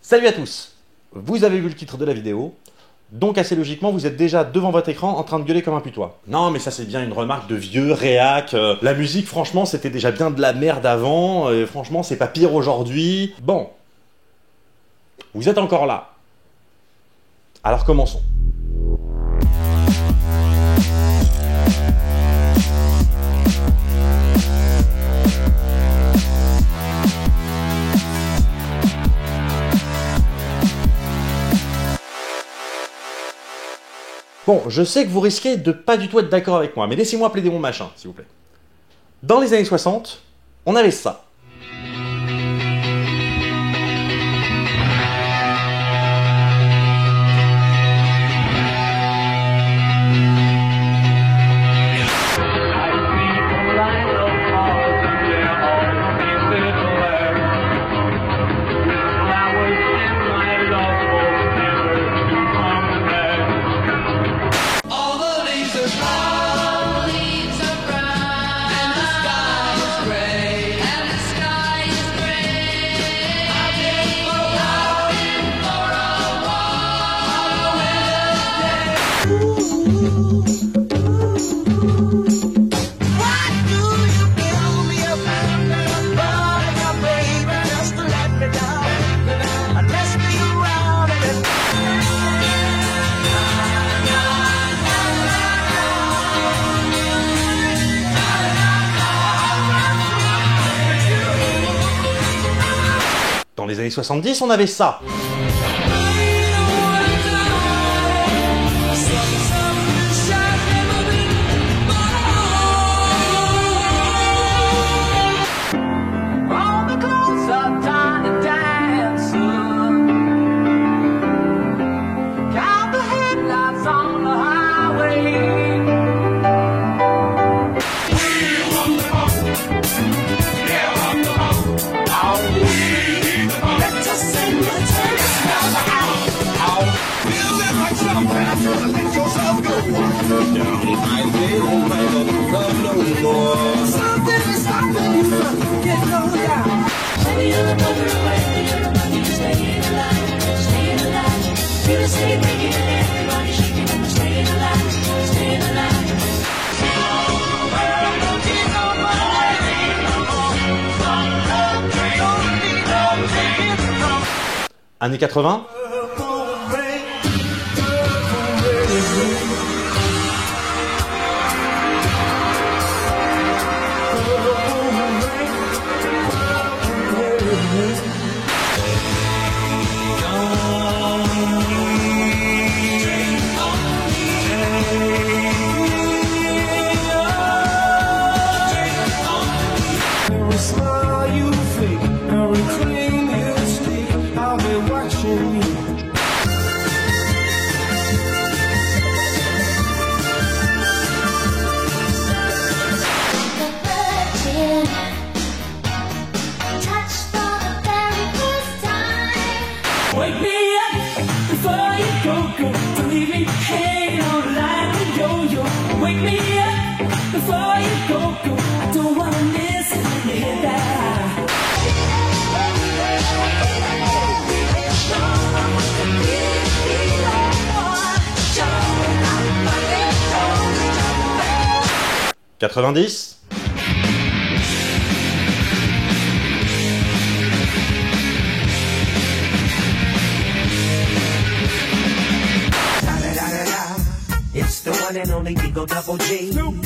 Salut à tous! Vous avez vu le titre de la vidéo, donc assez logiquement vous êtes déjà devant votre écran en train de gueuler comme un putois. Non mais ça c'est bien une remarque de vieux réac, la musique franchement c'était déjà bien de la merde avant, franchement c'est pas pire aujourd'hui. Bon, vous êtes encore là. Alors commençons. Bon, je sais que vous risquez de pas du tout être d'accord avec moi, mais laissez-moi plaider mon machin, s'il vous plaît. Dans les années 60, on avait ça. Dans les années 70, on avait ça. Années 80. Wake me up before you go. Don't leave me hanging on the line with yo-yo. Wake me up before you go. I don't wanna miss it when you hit that. '90. It's the one and only Eagle Double G. Da, da,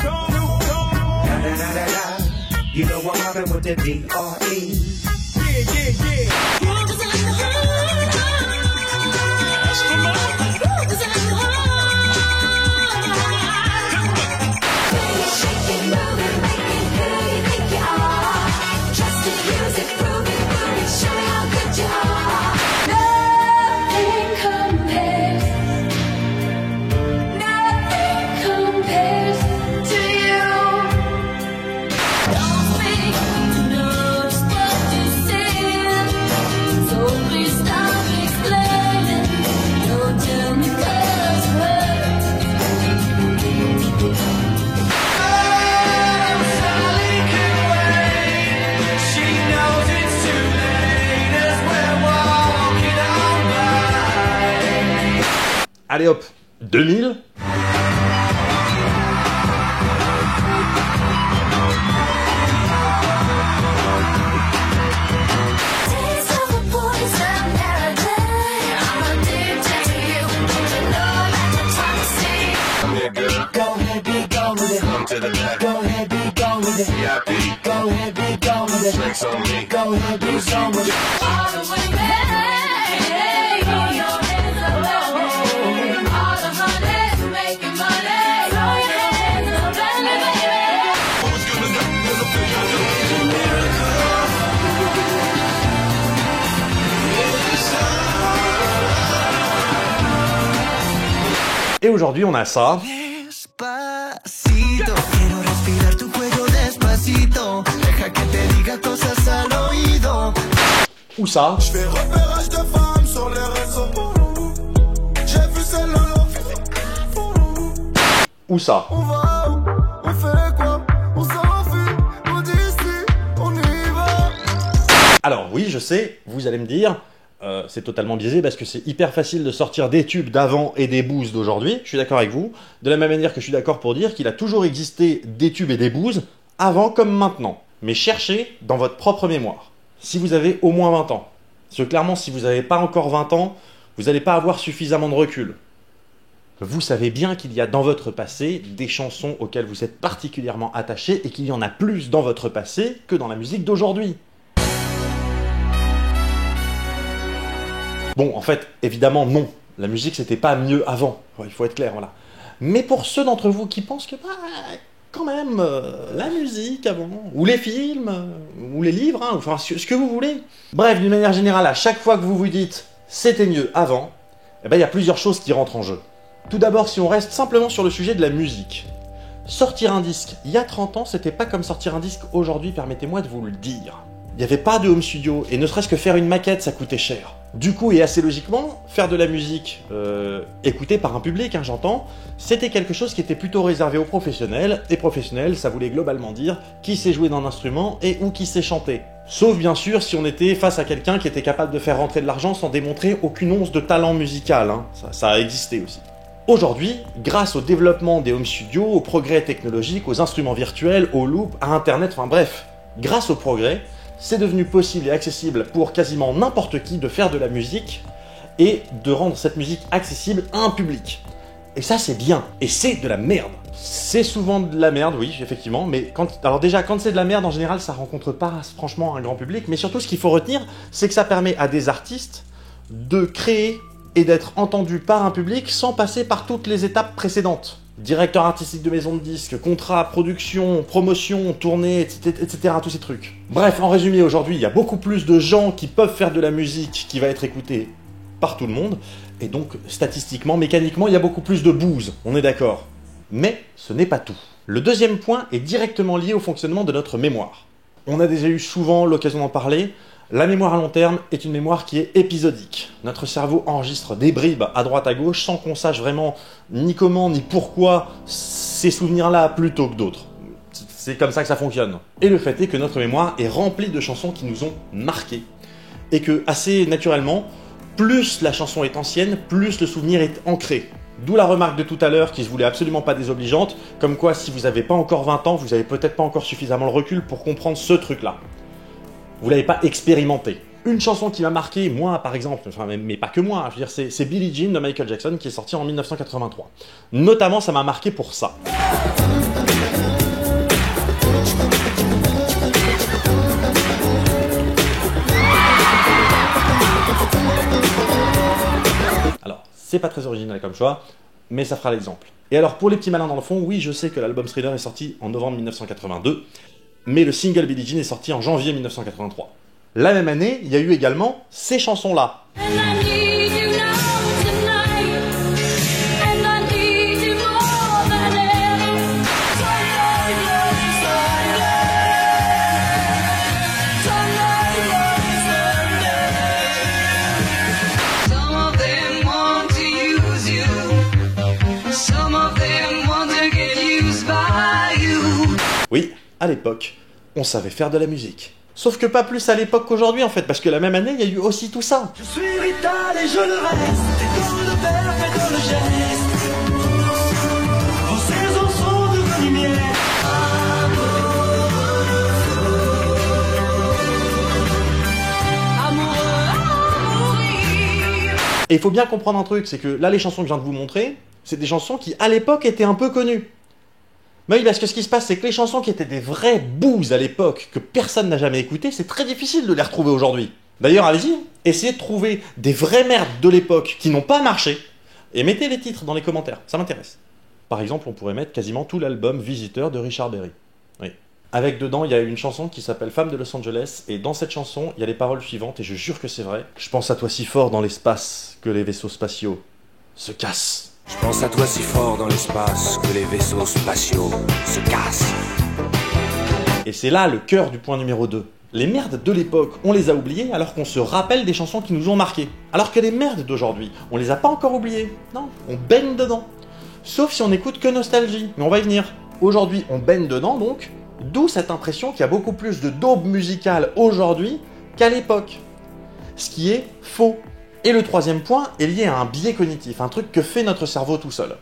da, da, da. You know I'm mobbing with the D.R.E. Yeah. She knows it's Allez hop, 2000. Et aujourd'hui, on a ça. Despacito, quiero respirar tu cuello despacito. Deja que te diga cosas al oído. Ou ça. Je fais repérage de femmes sur les réseaux. J'ai vu celle-là. Ou ça. On va où? On fait quoi? On s'enfuit. On dit ici, on y va. Alors oui, je sais, vous allez me dire, c'est totalement biaisé parce que c'est hyper facile de sortir des tubes d'avant et des boosts d'aujourd'hui, je suis d'accord avec vous, de la même manière que je suis d'accord pour dire qu'il a toujours existé des tubes et des boosts avant comme maintenant. Mais cherchez dans votre propre mémoire, si vous avez au moins 20 ans. Parce que clairement, si vous n'avez pas encore 20 ans, vous n'allez pas avoir suffisamment de recul. Vous savez bien qu'il y a dans votre passé des chansons auxquelles vous êtes particulièrement attachés et qu'il y en a plus dans votre passé que dans la musique d'aujourd'hui. Bon, en fait, évidemment, non. La musique, c'était pas mieux avant. Il faut être clair, voilà. Mais pour ceux d'entre vous qui pensent que, quand même, la musique avant, ou les films, ou les livres, hein, enfin, ce que vous voulez. Bref, d'une manière générale, à chaque fois que vous vous dites « c'était mieux avant », eh ben, il y a plusieurs choses qui rentrent en jeu. Tout d'abord, si on reste simplement sur le sujet de la musique. Sortir un disque il y a 30 ans, c'était pas comme sortir un disque aujourd'hui, permettez-moi de vous le dire. Il n'y avait pas de home studio, et ne serait-ce que faire une maquette, ça coûtait cher. Du coup, et assez logiquement, faire de la musique écoutée par un public, hein, j'entends, c'était quelque chose qui était plutôt réservé aux professionnels, et professionnels, ça voulait globalement dire qui sait jouer d'un instrument et ou qui sait chanter. Sauf bien sûr si on était face à quelqu'un qui était capable de faire rentrer de l'argent sans démontrer aucune once de talent musical, hein. Ça a existé aussi. Aujourd'hui, grâce au développement des home studios, aux progrès technologiques, aux instruments virtuels, aux loops, à internet, enfin bref, grâce au progrès, c'est devenu possible et accessible pour quasiment n'importe qui de faire de la musique et de rendre cette musique accessible à un public. Et ça, c'est bien. Et c'est de la merde. C'est souvent de la merde, oui, effectivement, mais alors déjà, quand c'est de la merde, en général, ça rencontre pas franchement un grand public, mais surtout, ce qu'il faut retenir, c'est que ça permet à des artistes de créer et d'être entendus par un public sans passer par toutes les étapes précédentes. Directeur artistique de maison de disques, contrat, production, promotion, tournée, etc. Tous ces trucs. Bref, en résumé, aujourd'hui, il y a beaucoup plus de gens qui peuvent faire de la musique qui va être écoutée par tout le monde, et donc, statistiquement, mécaniquement, il y a beaucoup plus de bouse, on est d'accord. Mais ce n'est pas tout. Le deuxième point est directement lié au fonctionnement de notre mémoire. On a déjà eu souvent l'occasion d'en parler. La mémoire à long terme est une mémoire qui est épisodique. Notre cerveau enregistre des bribes à droite à gauche sans qu'on sache vraiment ni comment ni pourquoi ces souvenirs-là plutôt que d'autres. C'est comme ça que ça fonctionne. Et le fait est que notre mémoire est remplie de chansons qui nous ont marqués. Et que, assez naturellement, plus la chanson est ancienne, plus le souvenir est ancré. D'où la remarque de tout à l'heure qui se voulait absolument pas désobligeante, comme quoi si vous n'avez pas encore 20 ans, vous n'avez peut-être pas encore suffisamment le recul pour comprendre ce truc-là. Vous l'avez pas expérimenté. Une chanson qui m'a marqué, moi par exemple, enfin, mais pas que moi, je veux dire, c'est Billie Jean de Michael Jackson qui est sorti en 1983. Notamment, ça m'a marqué pour ça. Alors, c'est pas très original comme choix, mais ça fera l'exemple. Et alors, pour les petits malins dans le fond, oui, je sais que l'album Thriller est sorti en novembre 1982, mais le single Billie Jean est sorti en janvier 1983. La même année, il y a eu également ces chansons-là. Oui, à l'époque, on savait faire de la musique. Sauf que pas plus à l'époque qu'aujourd'hui en fait, parce que la même année, il y a eu aussi tout ça. Je suis vital et je le reste. Et dans le verbe et de votre geste. Vos saisons sont de lumière. Et il faut bien comprendre un truc, c'est que là, les chansons que je viens de vous montrer, c'est des chansons qui, à l'époque, étaient un peu connues. Mais oui, parce que ce qui se passe, c'est que les chansons qui étaient des vrais booze à l'époque, que personne n'a jamais écoutées, c'est très difficile de les retrouver aujourd'hui. D'ailleurs, allez-y, essayez de trouver des vraies merdes de l'époque qui n'ont pas marché, et mettez les titres dans les commentaires, ça m'intéresse. Par exemple, on pourrait mettre quasiment tout l'album Visiteur de Richard Berry. Oui. Avec dedans, il y a une chanson qui s'appelle Femme de Los Angeles, et dans cette chanson, il y a les paroles suivantes, et je jure que c'est vrai. Je pense à toi si fort dans l'espace que les vaisseaux spatiaux se cassent. Je pense à toi si fort dans l'espace que les vaisseaux spatiaux se cassent. Et c'est là le cœur du point numéro 2. Les merdes de l'époque, on les a oubliées alors qu'on se rappelle des chansons qui nous ont marqués. Alors que les merdes d'aujourd'hui, on les a pas encore oubliées. Non, on baigne dedans. Sauf si on n'écoute que Nostalgie. Mais on va y venir. Aujourd'hui, on baigne dedans donc. D'où cette impression qu'il y a beaucoup plus de daube musicale aujourd'hui qu'à l'époque. Ce qui est faux. Et le troisième point est lié à un biais cognitif, un truc que fait notre cerveau tout seul.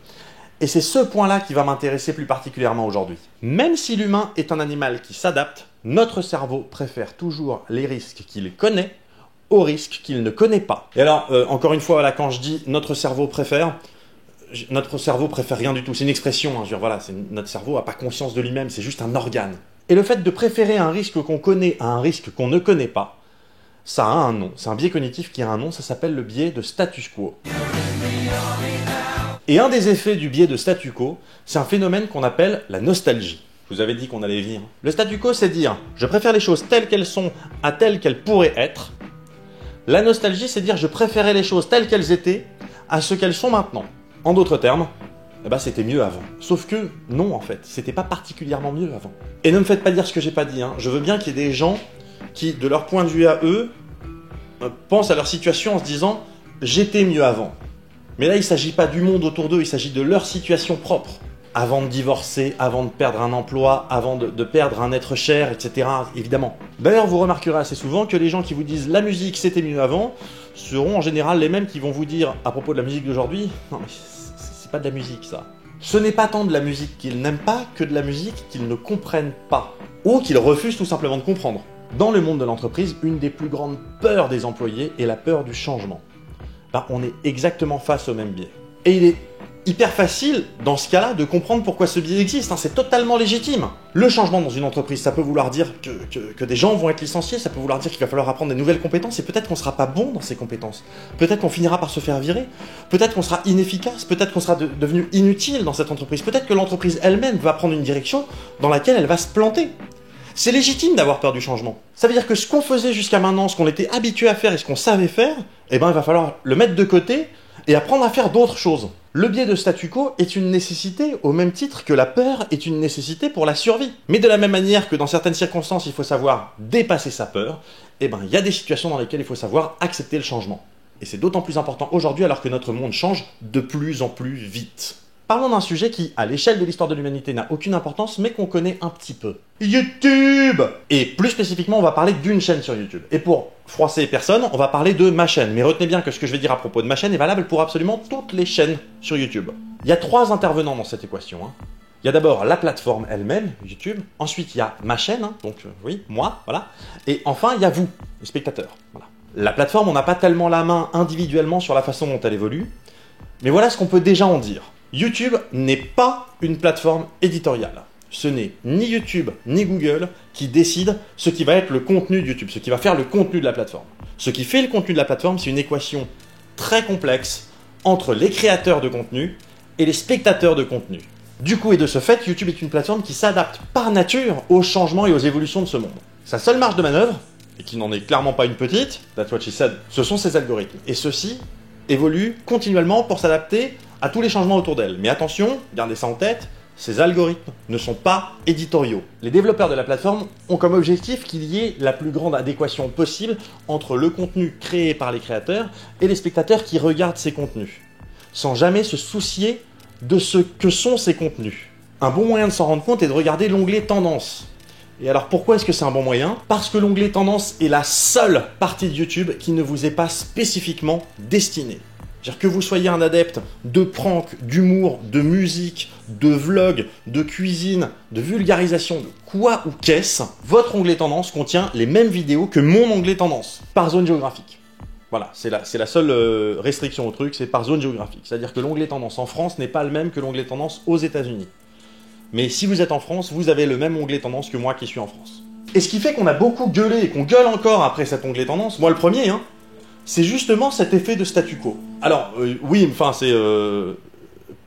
Et c'est ce point-là qui va m'intéresser plus particulièrement aujourd'hui. Même si l'humain est un animal qui s'adapte, notre cerveau préfère toujours les risques qu'il connaît aux risques qu'il ne connaît pas. Et alors, encore une fois, voilà, quand je dis notre cerveau préfère rien du tout. C'est une expression, hein, je veux dire, voilà, notre cerveau n'a pas conscience de lui-même, c'est juste un organe. Et le fait de préférer un risque qu'on connaît à un risque qu'on ne connaît pas, ça a un nom. C'est un biais cognitif qui a un nom, ça s'appelle le biais de status quo. Et un des effets du biais de statu quo, c'est un phénomène qu'on appelle la nostalgie. Je vous avais dit qu'on allait y venir. Le statu quo, c'est dire je préfère les choses telles qu'elles sont à telles qu'elles pourraient être. La nostalgie, c'est dire je préférais les choses telles qu'elles étaient à ce qu'elles sont maintenant. En d'autres termes, c'était mieux avant. Sauf que non, en fait, c'était pas particulièrement mieux avant. Et ne me faites pas dire ce que j'ai pas dit, hein. Je veux bien qu'il y ait des gens qui, de leur point de vue à eux, pensent à leur situation en se disant « j'étais mieux avant ». Mais là, il ne s'agit pas du monde autour d'eux, il s'agit de leur situation propre. Avant de divorcer, avant de perdre un emploi, avant de perdre un être cher, etc. Évidemment. D'ailleurs, vous remarquerez assez souvent que les gens qui vous disent « la musique, c'était mieux avant », seront en général les mêmes qui vont vous dire à propos de la musique d'aujourd'hui « non mais c'est pas de la musique ça ». Ce n'est pas tant de la musique qu'ils n'aiment pas que de la musique qu'ils ne comprennent pas. Ou qu'ils refusent tout simplement de comprendre. Dans le monde de l'entreprise, une des plus grandes peurs des employés est la peur du changement. On est exactement face au même biais. Et il est hyper facile, dans ce cas-là, de comprendre pourquoi ce biais existe, hein, c'est totalement légitime. Le changement dans une entreprise, ça peut vouloir dire que des gens vont être licenciés, ça peut vouloir dire qu'il va falloir apprendre des nouvelles compétences, et peut-être qu'on sera pas bon dans ces compétences. Peut-être qu'on finira par se faire virer, peut-être qu'on sera inefficace, peut-être qu'on sera devenu inutile dans cette entreprise, peut-être que l'entreprise elle-même va prendre une direction dans laquelle elle va se planter. C'est légitime d'avoir peur du changement. Ça veut dire que ce qu'on faisait jusqu'à maintenant, ce qu'on était habitué à faire et ce qu'on savait faire, il va falloir le mettre de côté et apprendre à faire d'autres choses. Le biais de statu quo est une nécessité au même titre que la peur est une nécessité pour la survie. Mais de la même manière que dans certaines circonstances, il faut savoir dépasser sa peur, il y a des situations dans lesquelles il faut savoir accepter le changement. Et c'est d'autant plus important aujourd'hui alors que notre monde change de plus en plus vite. Parlons d'un sujet qui, à l'échelle de l'histoire de l'humanité, n'a aucune importance, mais qu'on connaît un petit peu. YouTube! Et plus spécifiquement, on va parler d'une chaîne sur YouTube. Et pour froisser personne, on va parler de ma chaîne. Mais retenez bien que ce que je vais dire à propos de ma chaîne est valable pour absolument toutes les chaînes sur YouTube. Il y a 3 intervenants dans cette équation. Il y a d'abord la plateforme elle-même, YouTube. Ensuite, il y a ma chaîne, donc oui, moi, voilà. Et enfin, il y a vous, les spectateurs. Voilà. La plateforme, on n'a pas tellement la main individuellement sur la façon dont elle évolue. Mais voilà ce qu'on peut déjà en dire. YouTube n'est pas une plateforme éditoriale. Ce n'est ni YouTube ni Google qui décident ce qui va être le contenu de YouTube, ce qui va faire le contenu de la plateforme. Ce qui fait le contenu de la plateforme, c'est une équation très complexe entre les créateurs de contenu et les spectateurs de contenu. Du coup et de ce fait, YouTube est une plateforme qui s'adapte par nature aux changements et aux évolutions de ce monde. Sa seule marge de manœuvre, et qui n'en est clairement pas une petite, that's what she said, ce sont ses algorithmes. Et ceux-ci évoluent continuellement pour s'adapter à tous les changements autour d'elle. Mais attention, gardez ça en tête, ces algorithmes ne sont pas éditoriaux. Les développeurs de la plateforme ont comme objectif qu'il y ait la plus grande adéquation possible entre le contenu créé par les créateurs et les spectateurs qui regardent ces contenus, sans jamais se soucier de ce que sont ces contenus. Un bon moyen de s'en rendre compte est de regarder l'onglet Tendance. Et alors pourquoi est-ce que c'est un bon moyen? Parce que l'onglet Tendance est la seule partie de YouTube qui ne vous est pas spécifiquement destinée. C'est-à-dire que vous soyez un adepte de prank, d'humour, de musique, de vlog, de cuisine, de vulgarisation, de quoi ou qu'est-ce, votre onglet tendance contient les mêmes vidéos que mon onglet tendance, par zone géographique. Voilà, c'est la seule restriction au truc, c'est par zone géographique. C'est-à-dire que l'onglet tendance en France n'est pas le même que l'onglet tendance aux États-Unis. Mais si vous êtes en France, vous avez le même onglet tendance que moi qui suis en France. Et ce qui fait qu'on a beaucoup gueulé et qu'on gueule encore après cet onglet tendance, moi le premier, hein, c'est justement cet effet de statu quo. Alors, oui, enfin, c'est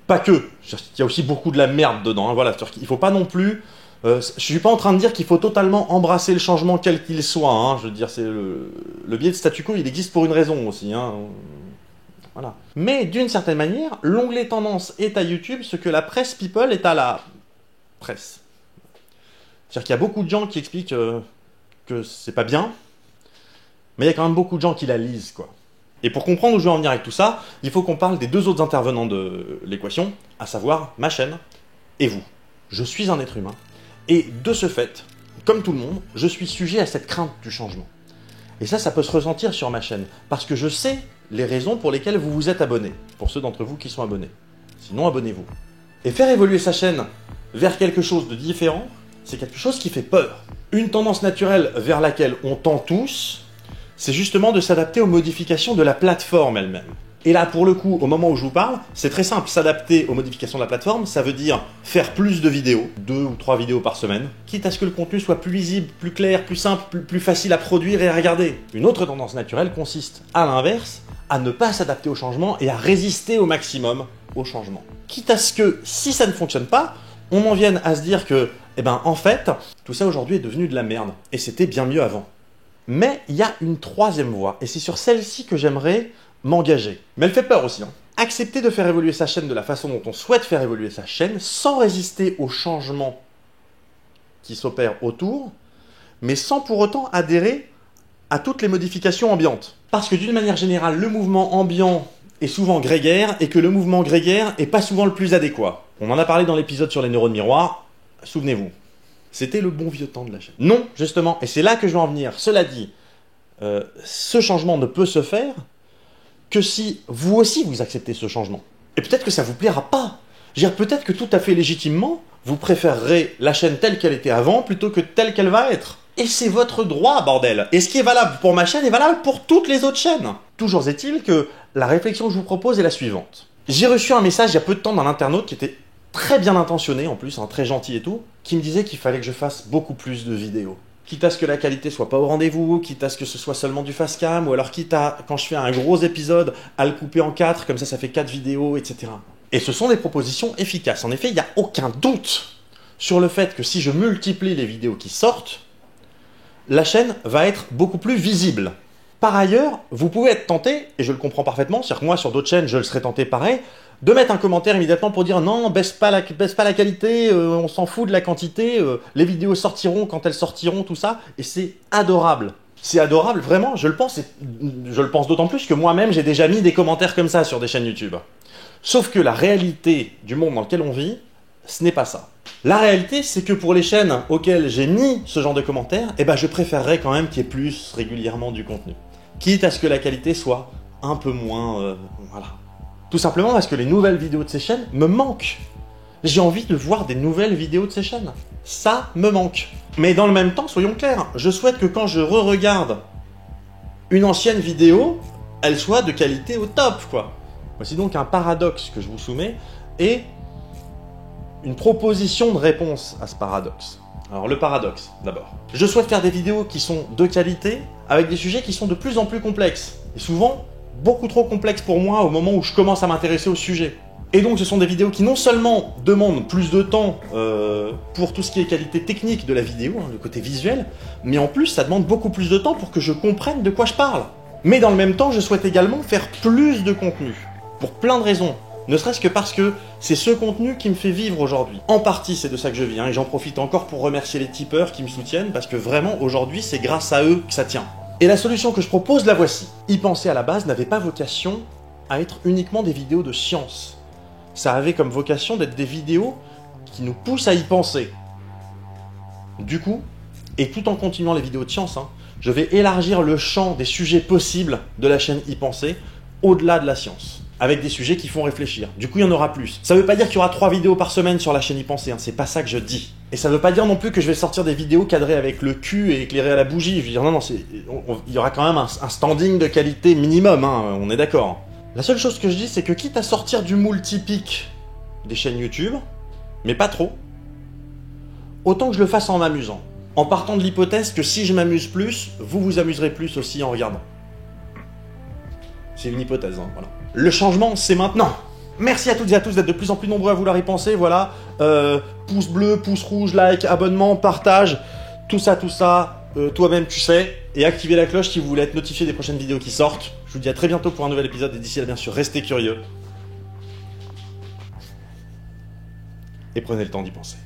pas que. Il y a aussi beaucoup de la merde dedans. Hein, voilà, il faut pas non plus. Je suis pas en train de dire qu'il faut totalement embrasser le changement quel qu'il soit. Hein, je veux dire, c'est le biais de statu quo, il existe pour une raison aussi. Hein, voilà. Mais d'une certaine manière, l'onglet tendance est à YouTube ce que la presse people est à la presse. C'est-à-dire qu'il y a beaucoup de gens qui expliquent que c'est pas bien. Mais il y a quand même beaucoup de gens qui la lisent, quoi. Et pour comprendre où je veux en venir avec tout ça, il faut qu'on parle des deux autres intervenants de l'équation, à savoir ma chaîne et vous. Je suis un être humain, et de ce fait, comme tout le monde, je suis sujet à cette crainte du changement. Et ça peut se ressentir sur ma chaîne, parce que je sais les raisons pour lesquelles vous vous êtes abonnés, pour ceux d'entre vous qui sont abonnés. Sinon, abonnez-vous. Et faire évoluer sa chaîne vers quelque chose de différent, c'est quelque chose qui fait peur. Une tendance naturelle vers laquelle on tend tous, c'est justement de s'adapter aux modifications de la plateforme elle-même. Et là, pour le coup, au moment où je vous parle, c'est très simple. S'adapter aux modifications de la plateforme, ça veut dire faire plus de vidéos, 2 ou 3 vidéos par semaine, quitte à ce que le contenu soit plus lisible, plus clair, plus simple, plus facile à produire et à regarder. Une autre tendance naturelle consiste, à l'inverse, à ne pas s'adapter au changement et à résister au maximum au changement. Quitte à ce que, si ça ne fonctionne pas, on en vienne à se dire que, eh ben, en fait, tout ça aujourd'hui est devenu de la merde. Et c'était bien mieux avant. Mais il y a une troisième voie, et c'est sur celle-ci que j'aimerais m'engager. Mais elle fait peur aussi. Hein. Accepter de faire évoluer sa chaîne de la façon dont on souhaite faire évoluer sa chaîne, sans résister aux changements qui s'opèrent autour, mais sans pour autant adhérer à toutes les modifications ambiantes. Parce que d'une manière générale, le mouvement ambiant est souvent grégaire, et que le mouvement grégaire n'est pas souvent le plus adéquat. On en a parlé dans l'épisode sur les neurones miroirs, souvenez-vous. C'était le bon vieux temps de la chaîne. Non, justement, et c'est là que je veux en venir. Cela dit, ce changement ne peut se faire que si vous aussi vous acceptez ce changement. Et peut-être que ça vous plaira pas. Je veux dire, peut-être que tout à fait légitimement, vous préférerez la chaîne telle qu'elle était avant plutôt que telle qu'elle va être. Et c'est votre droit, bordel. Et ce qui est valable pour ma chaîne est valable pour toutes les autres chaînes. Toujours est-il que la réflexion que je vous propose est la suivante. J'ai reçu un message il y a peu de temps d'un internaute qui était très bien intentionné en plus, hein, très gentil et tout, qui me disait qu'il fallait que je fasse beaucoup plus de vidéos. Quitte à ce que la qualité soit pas au rendez-vous, quitte à ce que ce soit seulement du fast cam, ou alors quitte à, quand je fais un gros épisode, à le couper en 4, comme ça fait 4 vidéos, etc. Et ce sont des propositions efficaces. En effet, il n'y a aucun doute sur le fait que si je multiplie les vidéos qui sortent, la chaîne va être beaucoup plus visible. Par ailleurs, vous pouvez être tenté, et je le comprends parfaitement, c'est-à-dire que moi sur d'autres chaînes je le serais tenté pareil, de mettre un commentaire immédiatement pour dire non, baisse pas la qualité, on s'en fout de la quantité, les vidéos sortiront quand elles sortiront, tout ça, et c'est adorable. C'est adorable, vraiment, je le pense d'autant plus que moi-même j'ai déjà mis des commentaires comme ça sur des chaînes YouTube. Sauf que la réalité du monde dans lequel on vit, ce n'est pas ça. La réalité, c'est que pour les chaînes auxquelles j'ai mis ce genre de commentaires, eh ben je préférerais quand même qu'il y ait plus régulièrement du contenu. Quitte à ce que la qualité soit un peu moins... voilà. Tout simplement parce que les nouvelles vidéos de ces chaînes me manquent. J'ai envie de voir des nouvelles vidéos de ces chaînes. Ça me manque. Mais dans le même temps, soyons clairs, je souhaite que quand je re-regarde une ancienne vidéo, elle soit de qualité au top, quoi. Voici donc un paradoxe que je vous soumets et une proposition de réponse à ce paradoxe. Alors le paradoxe, d'abord. Je souhaite faire des vidéos qui sont de qualité, avec des sujets qui sont de plus en plus complexes. Et souvent, beaucoup trop complexes pour moi au moment où je commence à m'intéresser au sujet. Et donc ce sont des vidéos qui non seulement demandent plus de temps pour tout ce qui est qualité technique de la vidéo, hein, le côté visuel, mais en plus ça demande beaucoup plus de temps pour que je comprenne de quoi je parle. Mais dans le même temps, je souhaite également faire plus de contenu, pour plein de raisons. Ne serait-ce que parce que c'est ce contenu qui me fait vivre aujourd'hui. En partie, c'est de ça que je vis, hein, et j'en profite encore pour remercier les tipeurs qui me soutiennent, parce que vraiment, aujourd'hui, c'est grâce à eux que ça tient. Et la solution que je propose, la voici. Y penser à la base n'avait pas vocation à être uniquement des vidéos de science. Ça avait comme vocation d'être des vidéos qui nous poussent à y penser. Du coup, et tout en continuant les vidéos de science, hein, je vais élargir le champ des sujets possibles de la chaîne Y penser au-delà de la science. avec des sujets qui font réfléchir. Du coup, il y en aura plus. Ça veut pas dire qu'il y aura 3 vidéos par semaine sur la chaîne Y Penser, hein, c'est pas ça que je dis. Et ça veut pas dire non plus que je vais sortir des vidéos cadrées avec le cul et éclairées à la bougie. Je veux dire, non, il y aura quand même un standing de qualité minimum, hein, on est d'accord. La seule chose que je dis, c'est que quitte à sortir du moule typique des chaînes YouTube, mais pas trop, autant que je le fasse en m'amusant. En partant de l'hypothèse que si je m'amuse plus, vous vous amuserez plus aussi en regardant. C'est une hypothèse, hein, voilà. Le changement, c'est maintenant. Merci à toutes et à tous d'être de plus en plus nombreux à vouloir y penser, voilà. Pouce bleu, pouce rouge, like, abonnement, partage, tout ça, toi-même tu sais. Et activez la cloche si vous voulez être notifié des prochaines vidéos qui sortent. Je vous dis à très bientôt pour un nouvel épisode et d'ici là, bien sûr, restez curieux. Et prenez le temps d'y penser.